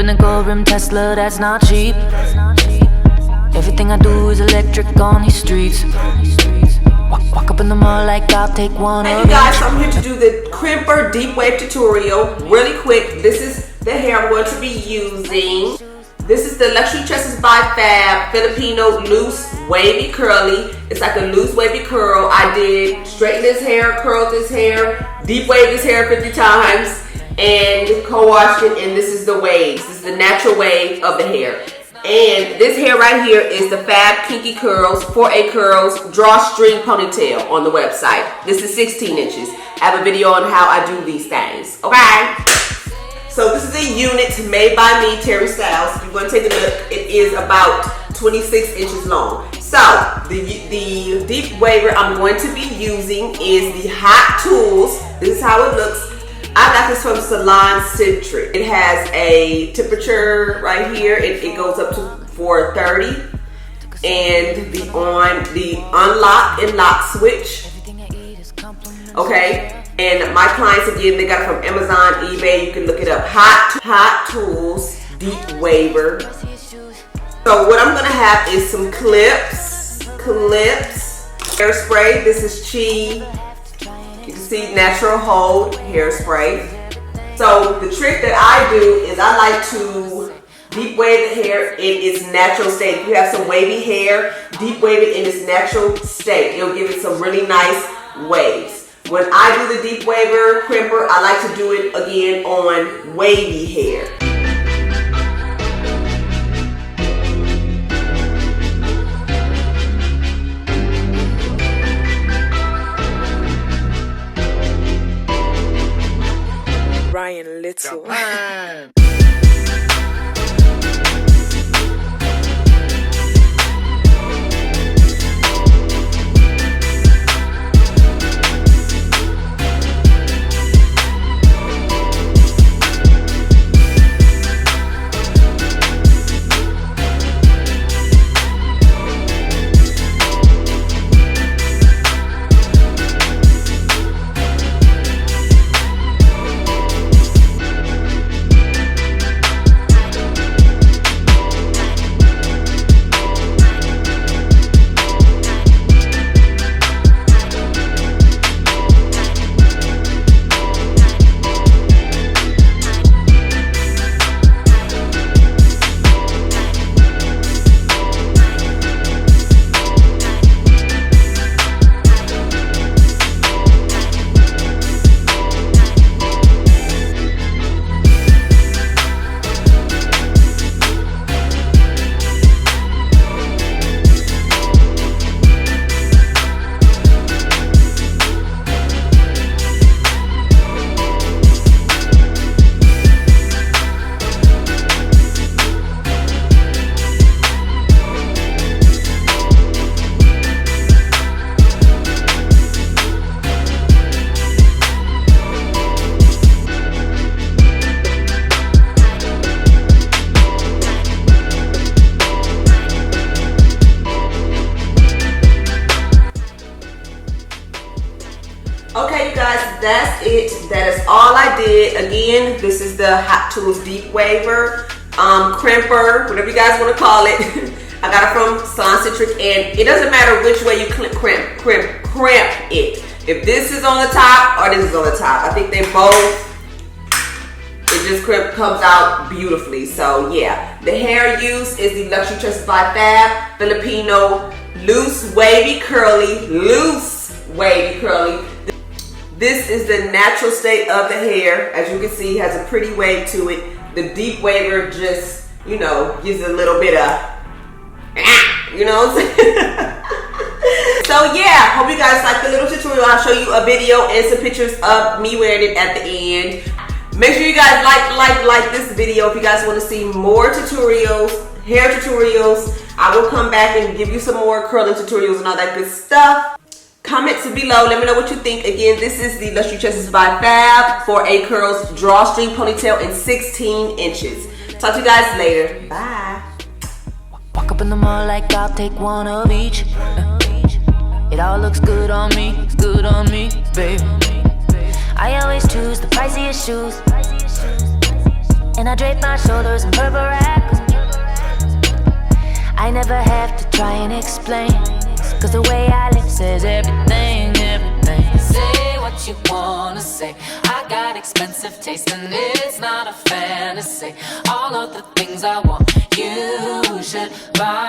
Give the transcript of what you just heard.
in a gold rim Tesla, that's not cheap. Everything I do is electric on these streets. Walk up in the mall like I'll take one of Hey you guys, so I'm here to do the crimper deep wave tutorial. Really quick, this is the hair I'm going to be using. This is the Luxury Tresses by Fab Filipino loose wavy curly. It's like a loose wavy curl. I did straighten this hair, curled this hair, deep wave this hair 50 times, and co-washed it, and this is the waves. This is the natural wave of the hair. And this hair right here is the Fab Kinky Curls 4A Curls Drawstring Ponytail on the website. This is 16 inches. I have a video on how I do these things, okay? So this is a unit made by me, Terry Styles. You're going to take a look. It is about 26 inches long. So the deep waver I'm going to be using is the Hot Tools. This is how it looks. I got this from Salon Centric. It has a temperature right here. It goes up to 430, and the unlock and lock switch. Okay, and my clients again, they got it from Amazon, eBay. You can look it up. Hot Tools Deep Waver. So what I'm gonna have is some clips, hairspray. This is Chi. You can see natural hold hairspray. So the trick that I do is I like to deep wave the hair in its natural state. If you have some wavy hair, deep wave it in its natural state. It'll give it some really nice waves. When I do the deep waver crimper, I like to do it again on wavy hair. Ryan Little. Okay, you guys, that's it. That is all I did. Again, this is the Hot Tools Deep Waver, crimper, whatever you guys want to call it. I got it from Salon Centric, and it doesn't matter which way you crimp it. If this is on the top or this is on the top, I think they both, it just comes out beautifully. So yeah, the hair use is the Luxury Tresses by Fab Filipino loose wavy curly. This is the natural state of the hair. As you can see, it has a pretty wave to it. The deep waver just, you know, gives it a little bit of, you know what I'm saying? So yeah, hope you guys like the little tutorial. I'll show you a video and some pictures of me wearing it at the end. Make sure you guys like this video if you guys want to see more tutorials, hair tutorials. I will come back and give you some more curling tutorials and all that good stuff. Comments below. Let me know what you think. Again, this is the Luxury Tresses by Fab 4A Curls Drawstring Ponytail in 16 inches. Talk to you guys later. Bye. Walk up in the mall like I'll take one of each. It all looks good on me, baby. I always choose the priciest shoes. And I drape my shoulders in purple rags. I never have to try and explain, cause the way I live says everything, everything. Say what you wanna say. I got expensive taste and it's not a fantasy. All of the things I want, you should buy.